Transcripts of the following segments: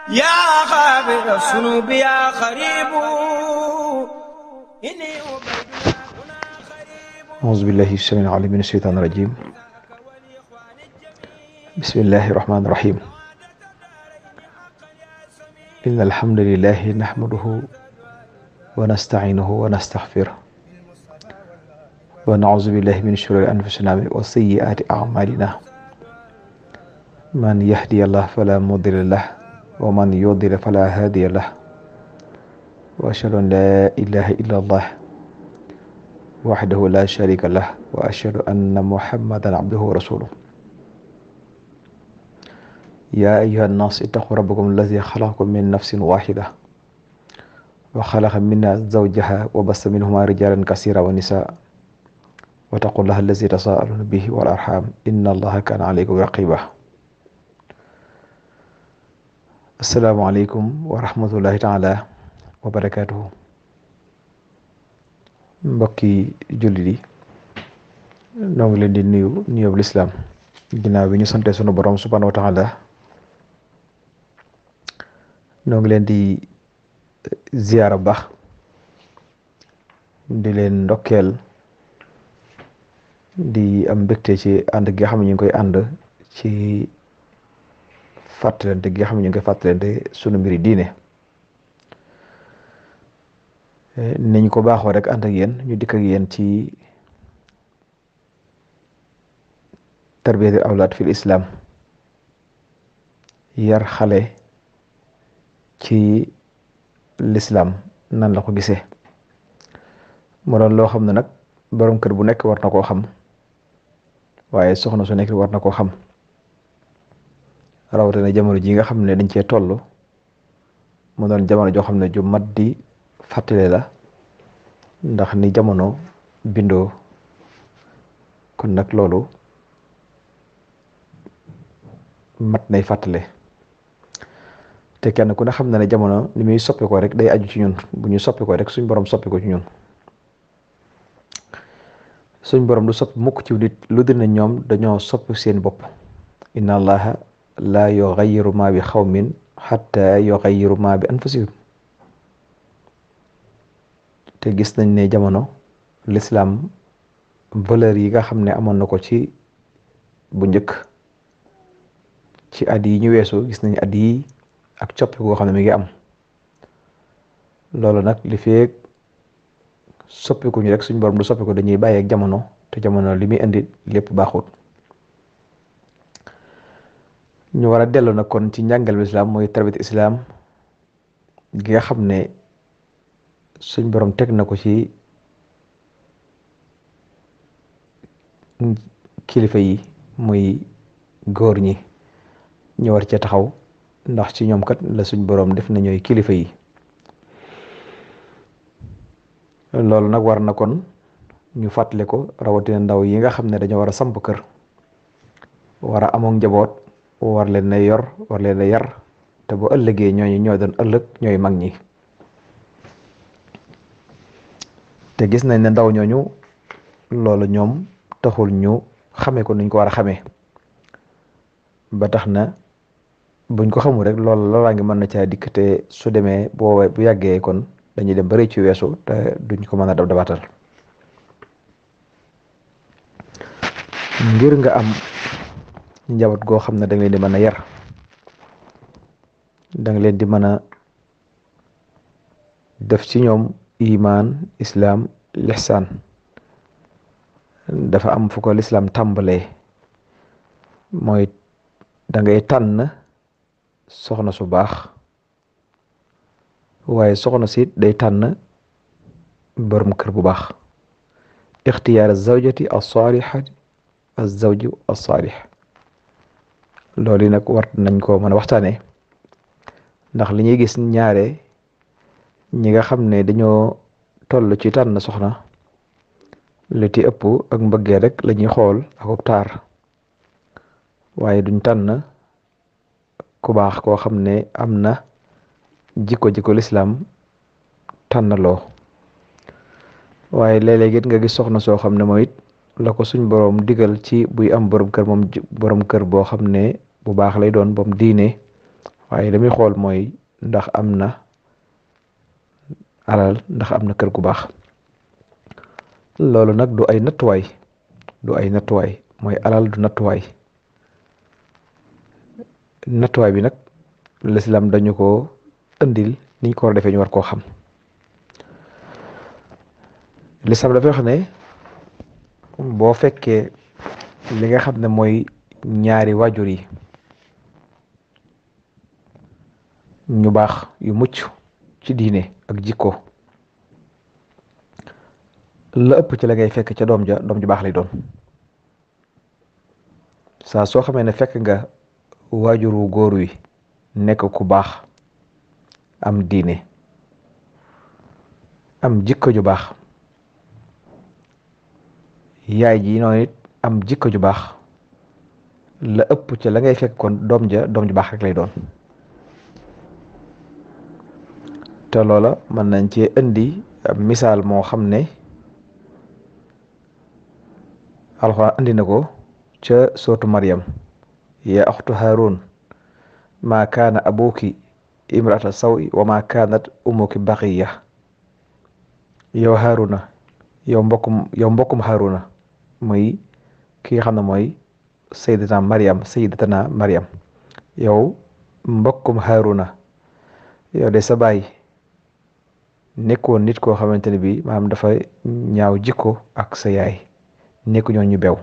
يا غافر الذنوب يا قريب إني عبيد الله قريب أعوذ بالله السميع العليم من الشيطان الرجيم بسم الله الرحمن الرحيم إن الحمد لله نحمده ونستعينه ونستغفره ونعوذ بالله من شرور أنفسنا وسيئات أعمالنا من يهدي الله فلا مضل له ومن يضلل فلا هادي له وأشهد أن لا إله إلا الله وحده لا شريك له وأشهد أن محمدا عبده ورسوله يا أيها الناس اتقوا ربكم الذي خلقكم من نفس واحدة وخلق منها زوجها وبث منهما رجالا كثيرا ونساء واتقوا الله الذي تساءلون به والأرحام إن الله كان عليكم رقيبا السلام عليكم ورحمة الله تعالى وبركاته mbokki jullit yi ñoo ngi leen di nuyu lislaam ginnaaw bi ñu sante sunu borom subhanahu wa taala ñoo ngi leen di ziyaara baax di leen ndokkeel di am mbégte ci ànd gi nga xam ne ñu ngi koy ànd ci fàttalante gi nga xam ne ñu ngi koy fàttalante sunu mbiri diine niñ ko baaxoo rek ànd ak yéen ñu dikk ak yéen ci tarbiyatul awlaad fil islam yar xale ci l'islam nan la ko gisee mu doon loo xam ne nag borom kër bu nekk war na koo xam waaye soxna su nekk war na koo xam rawatina jamono ji nga xam ne dañ cee toll mu doon jamono joo xam ne ju mat di fàttale la ndax ni jamono bindoo kon nag loolu mat nay fàttale te kenn ku ne xam na ne jamono ni muy soppi ko rek day aju ci ñun bu ñu soppi ko rek suñ borom soppi ko ci ñun suñ borom du soppi mukk ci nit lu dul ne ñoom dañoo soppi seen bopp inna allaha la yughayyiru ma bi xawmin hatta yughayyiru ma bi anfusihim te gis nañ ne jamono l'islam valeur yi nga xam ne amoon na ko ci bu njëkk ci at yi ñu weesu gis nañ at yi ak coppi koo xam ne mi ngi am loolu nag li feek soppiku ñu rek suñ borom du soppiku dañuy bàyyi ak jamono te jamono li muy indi lépp baaxut ñu war a dellu nag kon ci njàngal islam mooy tarbiyat islam gi nga xam ne suñ borom teg na ko ci kilifa yi muy góor ñi ñu war cee taxaw ndax ci ñoom kat la suñ borom def na ñooy kilifa yi loolu nag war na kon ñu fàttale ko rawatina ndaw yi nga xam ne dañoo war a samp kër war a amoon njaboot war leen a yor war leen a yar te bu ëllëgee ñooñu ñoo doon ëllëg ñooy mag ñi te gis nañ ne ndaw ñooñu loolu ñoom taxul ñu xamee ko nuñ ko war a xamee ba tax na buñ ko xamul rek loolaa ngi mën na caa dikk te su demee bu yàggee kon dañuy dem bari ci weesu te duñ ko mën a dab dabatal ngir nga am njaboot goo xam ne da nga leen di mën a yar da nga leen di mën a def ci ñoom iman islam lihsaan dafa am fu ko l'islam tàmbalee mooy da ngay tànn soxna su baax waaye soxna si day tànn borom kër bu baax ixtiyaar zawjati as-salihati az-zawju as-salih loolu yi nag war nañ ko mën a waxtaane ndax li ñuy gis ñaare ñi nga xam ne dañoo toll ci tànn soxna li ci ëpp ak mbëggee rek la ñuy xool ak taar waaye duñ tànn ku baax koo xam ne am na jikko lislaam tànnaloo waaye léeg-léeg it nga gis soxna soo xam ne mooy it la ko suñ boroom digal ci buy am borom kër moom borom kër boo xam ne bu baax lay doon bam diine waaye li muy xool mooy ndax am na alal, ndax am na kër gu baax. loolu nag du ay nattuwaay mooy alal du nattuwaay. nattuwaay bi nag l'islam dañu ko indil niñ ko war a defee ñu war koo xam. l'islam dafay wax ne boo fekkee li nga xam ne mooy ñaari waajur yi ñu baax yu mucc ci diine ak jikko, la ëpp ci la ngay fekk ca doom ju baax lay doon. saa soo xamee ne fekk nga waajur wu góor wi nekk ku baax, am diine, am jikko ju baax, yaay ji noonu it am jikko ju baax, la ëpp ci la ngay fekk kon doom ju baax rek lay doon. te loola mën nañ ci indi misaal moo xam ne alxuraan andi na ko ca sootu Maryam, ya axtu Haarun maa kaana abuki imrata sawi wa maa kaanat umuki baqiya. yow Haaruna, yow mbokkum Haaruna, muy ki nga xam ne mooy sayyidatana Maryam, yow mbokkum Haaruna, yow de sa baay nekkoon nit koo xamante ne bii maanaam dafa ñaaw jikko ak sa yaay, nekku ñoon ñu bew.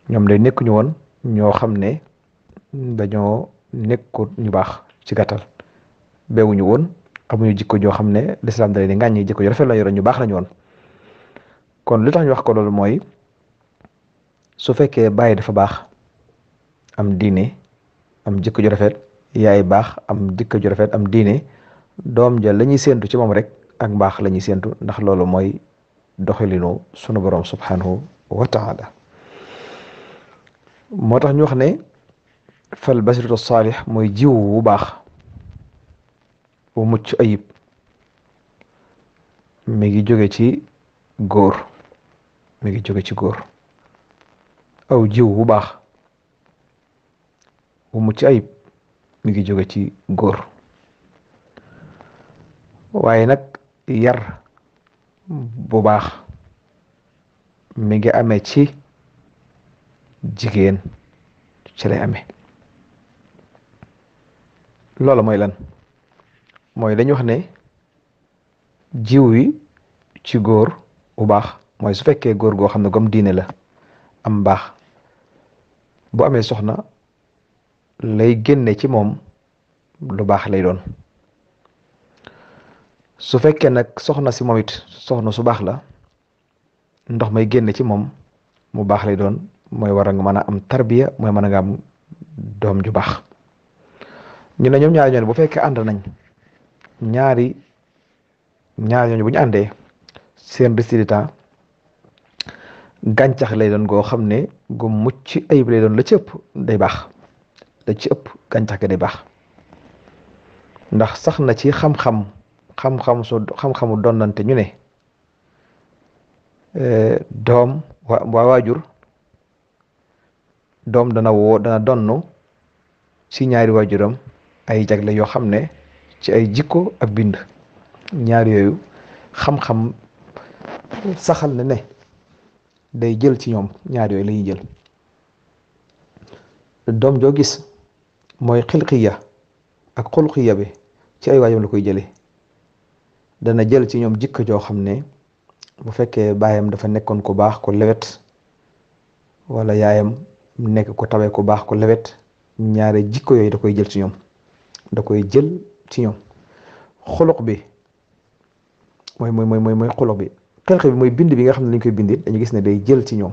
ñoom day nekkuñu woon ñoo xam ne dañoo nekkut ñu baax. ci gàttal bewuñu woon, amuñu jikko joo xam ne lislaam da leen di ngàññi, jikko ju rafet la yoroon, ñu baax lañu woon. kon li tax ñu wax ko loolu mooy su fekkee baay dafa baax, am diine, am jikko ju rafet, yaay baax, am jikko ju rafet, am diine, doom ja la ñuy séentu ci moom rek ak mbaax la ñuy séentu, ndax loolu mooy doxalinu sunu borom subhanahu wa taala. moo tax ñu wax ne fal basiratu saalih mooy jiw wu baax bu mucc ayib mi ngi jóge ci góor, aw jiw bu baax bu mucc ayib mi ngi jóge ci góor. waaye nag yar bu baax mi ngi amee ci jigéen, ci lay amee. loolu mooy lan? mooy dañu wax ne jiw wi ci góor bu baax mooy su fekkee góor goo xam ne gom diine la, am baax, bu amee soxna lay génne ci moom lu baax lay doon. su fekkee nag soxna si moom it soxna su baax la, ndox may génne ci moom mu baax lay doon, mooy war a nga mën a am tarbiya, mooy mën a nga am doom ju baax. ñu ne ñoom ñaari ñooñu bu fekkee ànd nañ, ñaari ñooñu bu ñu àndee, seen résultat gàncax lay doon goo xam ne gu mucc ayib lay doon. la ci ëpp day baax, la ci ëpp gàncax ga day baax, ndax sax na ci xam-xamu donnante ñu ne doom waajur doom dana donnu ci ñaari waajuram ay jagle yoo xam ne ci ay jikko ak bind. ñaar yooyu xam-xam saxal na ne day jël ci ñoom, ñaar yooyu la ñuy jël. doom joo gis mooy xilqiya ak xulqiya bi ci ay waajuram la koy jëlee. dana jël ci ñoom jikko joo xam ne bu fekkee baayam dafa nekkoon ku baax ku lewet, wala yaayam nekk ku tabe ku baax ku lewet, ñaare jikko yooyu da koy jël ci ñoom, xuluq bi mooy xuluq bi. xelq bi mooy bind bi nga xam ne lañ koy bindit dañu gis ne day jël ci ñoom.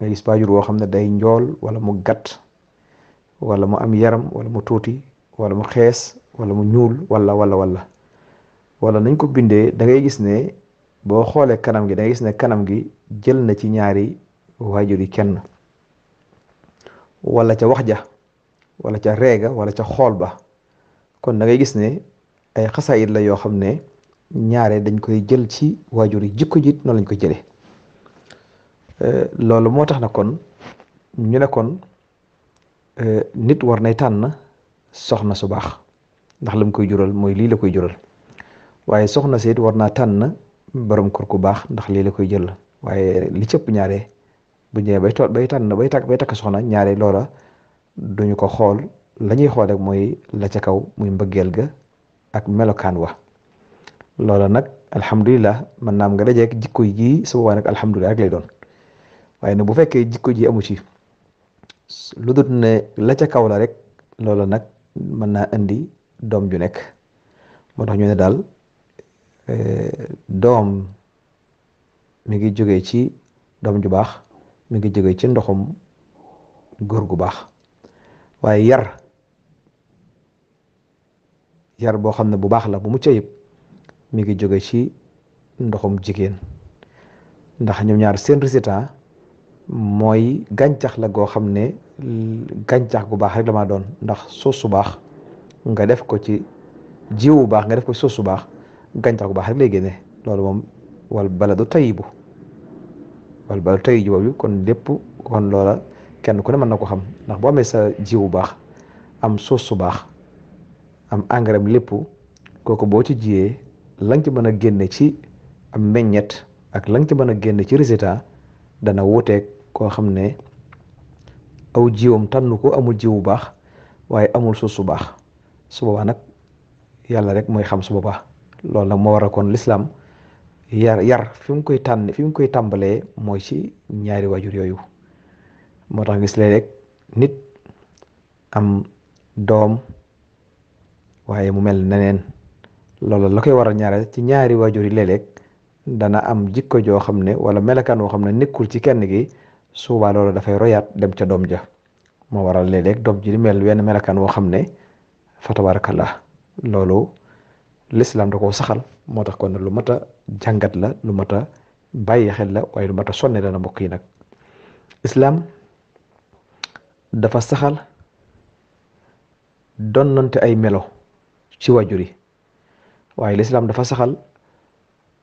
nga gis waajur woo xam ne day njool wala mu gàtt, wala mu am yaram, wala mu tuuti, wala mu xees, wala mu ñuul, wala nañ ko bindee da ngay gis ne boo xoolee kanam gi da ngay gis ne kanam gi jël na ci ñaari waajur yi kenn, wala ca wax ja, wala ca reega, wala ca xool ba. kon da ngay gis ne ay xasaayit la yoo xam ne ñaare dañ koy jël ci waajur yi, jikko ji noonu lañ koy jëlee. loolu moo tax na kon ñu ne kon nit war nay tànn soxna su baax ndax lam koy jural mooy lii la koy jural waaye soxna si it war naa tànn borom kër ku baax ndax lii la koy jël waaye li cëpp ñaare bu ñëwee bay takk soxna ñaare loola duñu ko xool la ñuy xool rek mooy la ca kaw muy mbëggeel ga ak melokaan wa loola nag alhamdulilah mën naam nga dajeek jikko ji su boobaa nag alhamdulilah rek lay doon waaye nag bu fekkee jikko ji amu ci lu dul ne la ca kaw la rek loola nag mën naa indi doom ju nekk moo tax ñu ne daal doom mi ngi jógee ci doom ju baax mi ngi jógee ci ndoxum góor gu baax waaye yar boo xam ne bu baax la bu mucc ayib mi ngi jóge ci ndoxum jigéen ndax ñoom ñaar seen résultat mooy gàncax la goo xam ne gàncax gu baax rek la maa doon ndax suuf su baax nga def ko ci jiwu bu baax nga def ko ci suuf su baax gàncax gu baax rek lay génne loolu moom wal baladu tayyibu boobu kon lépp kon loola kenn ku ne mën na ko xam ndax boo amee sa jiwu bu baax am suuf su baax am engrais lépp kooku boo ci jiyee la nga ci mën a génne ci am meññet ak la nga ci mën a génne ci résultat dana wuuteeg koo xam ne aw jiwam tànn ko amul jiw bu baax waaye amul suuf su baax su boobaa nag yàlla rek mooy xam su boobaa loolu nag moo war a kon lislaam yar fi mu koy tàmbalee mooy ci ñaari waajur yooyu moo tax gis léeg rek nit am doom waaye mu mel neneen loolu la koy waral ñaare ci ñaari waajur yi léeg-léeg dana am jikko joo xam ne wala melakaan woo xam ne nekkul ci kenn gi suubaa loolu dafay royaat dem ca doom ja moo waral léeg-léeg doom ji di mel wenn melakaan woo xam ne fa tabarakallah loolu lislaam da koo saxal moo tax kon lu mat a jàngat la lu mat a bàyyi xel la waaye lu mat a sonne la na mbokk yi nag islaam dafa saxal donnante ay melo ci waajur yi waaye lislaam dafa saxal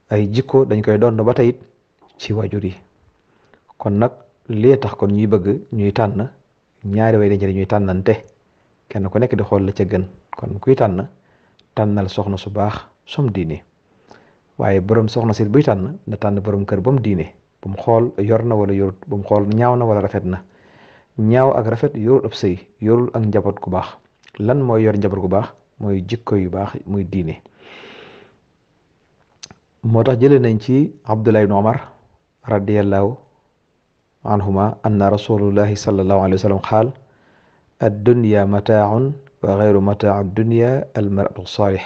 ay jikko dañ koy doon ba tey ci waajur yi kon nag lii tax kon ñuy bëgg ñuy tànn ñaari way dencante ñuy tànnante kenn ku nekk di xool la ca gën kon kuy tànnal soxna su baax som diine waaye borom soxna si buy tànn na tànn borom kër ba mu diine bu mu xool yor na wala yorut bu mu xool ñaaw na wala rafet na ñaaw ak rafet yorul ab sëy yorul ak njaboot gu baax lan mooy yor njaboot gu baax mooy jikko yu baax muy diine moo tax jëlee nañ ci Abdullah ibn Umar radiyallahu anhuma anna rasulullahi sallallahu alayhi wa sallam qaal ad-dunya mataaun wa ghayru mataa ad-dunya al-mar'atu salih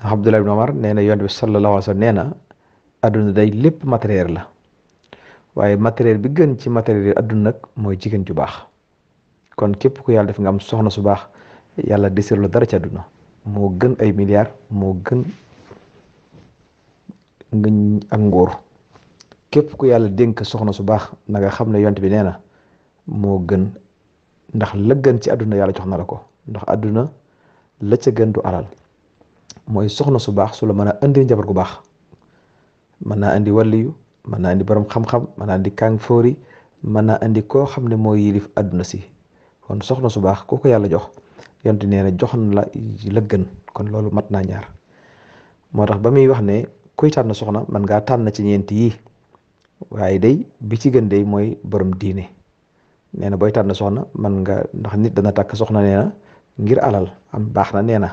Abdullah ibn Umar nee na yonent bi sallallahu alayhi wa sallam nee na adduna day lépp matériel la waaye matériel bi gën ci matériel yi adduna nag mooy jigéen ju baax kon képp ku yàlla def nga am soxna su baax yàlla desir lu dara ci adduna moo gën ay milliards moo gën nga ak ngóor képp ku yàlla dénk soxna su baax na nga xam ne yonent bi nee na moo gën ndax la gën ci àdduna yàlla jox na la ko ndax àdduna la ca gën du alal mooy soxna su baax su la mën a indi njaboot gu baax mën naa indi waliyu mën naa indi borom xam-xam mën naa indi kàng fóori mën naa indi koo xam ne mooy yilif àdduna si kon soxna su baax koo ko yàlla jox yonent nee na jox na la gën kon loolu mat naa ñaar moo tax ba muy wax ne kuy tànn soxna man ngaa tànn ci ñeenti yi waaye day bi ci gën day mooy borom diine nee na booy tànn soxna man nga ndax nit dana takk soxna nee na ngir alal am baax na nee na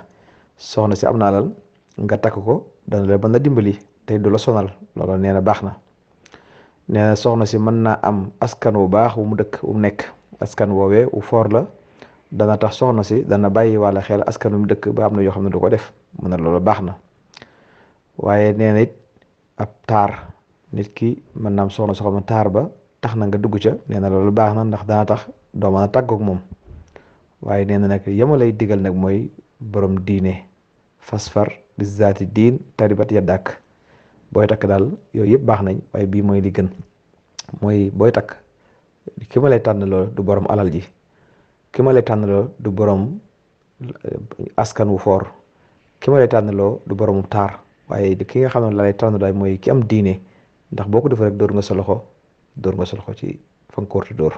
soxna si am na alal nga takk ko dana la mën a dimbali tey du la sonal loolu nee na baax na nee na soxna si mën naa am askan wu baax wu mu dëkk wu mu nekk askan woowee wu foor la dana tax soxna si dana bàyyi wàlla xel askan wu mu dëkk ba am na yoo xam ne du ko def mu ne loolu baax na waaye nee na it ab taar nit ki mën naam soxna soo xam ne taar ba tax na nga dugg ca nee na loolu baax na ndax dana tax doo mën a tàggoog moom waaye nee na nag yama lay digal nag mooy borom diine fasfar bi zaati diin taribat yaddak booy takk daal yooyu yëpp baax nañ waaye bii mooy li gën mooy booy takk ki ma lay tànn loolu du borom alal ji ki ma lay tànn loolu du borom askan wu foor ki ma lay tànn loolu du borom taar waaye ki nga xam ne la lay tànn daal mooy ki am diine ndax boo ko defee rek dóor nga sa loxo ci fa nga ko war a dóor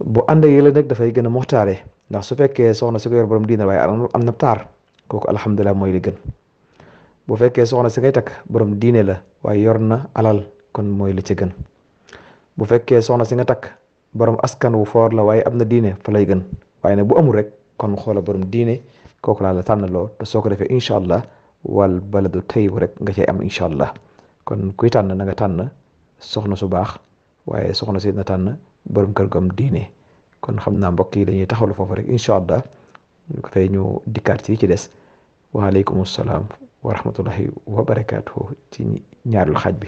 bu ànd ak yële nag dafay gën a muxtaare ndax su fekkee soxna si ko yor borom diine waaye am na taar kooku alhamdulilah mooy li gën bu fekkee soxna si ngay takk borom diine la waaye yor na alal kon mooy li ci gën bu fekkee soxna si nga takk borom askan wu foor la waaye am na diine fa lay gën waaye nag bu amul rek kon xoola borom diine kooku laa la tànnaloo te soo ko defee incha allah wal baladu tayyibu rek nga cay am incha allah kon kuy tànn na nga tànn soxna su baax waaye soxna si na tànn borom kër gu am diine kon xam naa mbokk yi dañuy taxawlu foofu rek incha allah ñu ko fay ñu dikkaat ci des waaleykum salaam wa rahmatullahi wa barakaatuhu ci ñaareelu xaaj bi.